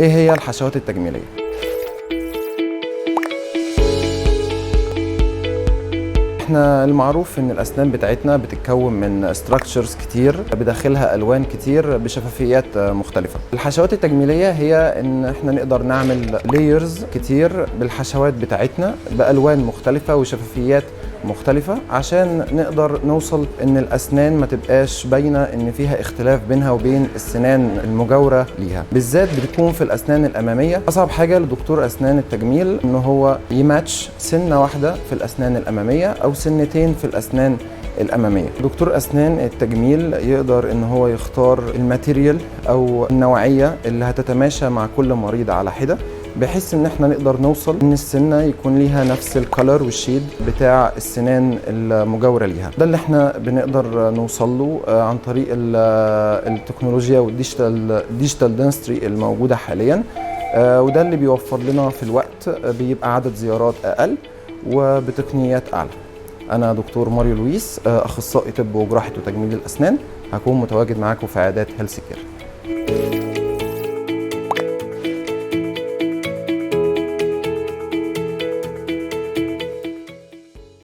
ايه هي الحشوات التجميلية؟ احنا المعروف ان الاسنان بتاعتنا بتتكون من ستراكشرز كتير بداخلها الوان كتير بشفافيات مختلفه. الحشوات التجميليه هي ان احنا نقدر نعمل لايرز كتير بالحشوات بتاعتنا بالوان مختلفه وشفافيات مختلفه عشان نقدر نوصل ان الاسنان ما تبقاش باينه ان فيها اختلاف بينها وبين السنان المجاوره ليها. بالذات بتكون في الاسنان الاماميه. اصعب حاجه لدكتور اسنان التجميل ان هو يماتش سنه واحده في الاسنان الاماميه او سنتين في الاسنان الاماميه. دكتور اسنان التجميل يقدر ان هو يختار الماتيريال او النوعيه اللي هتتماشى مع كل مريض على حده، بحيث ان احنا نقدر نوصل ان السنه يكون ليها نفس الكالر والشيد بتاع السنان المجاوره ليها. ده اللي احنا بنقدر نوصل له عن طريق التكنولوجيا والديجيتال دنستري الموجوده حاليا، وده اللي بيوفر لنا في الوقت، بيبقى عدد زيارات اقل وبتقنيات اعلى. انا دكتور ماريو لويس، اخصائي طب وجراحه وتجميل الاسنان، هكون متواجد معاكم في عيادات هيلث كير.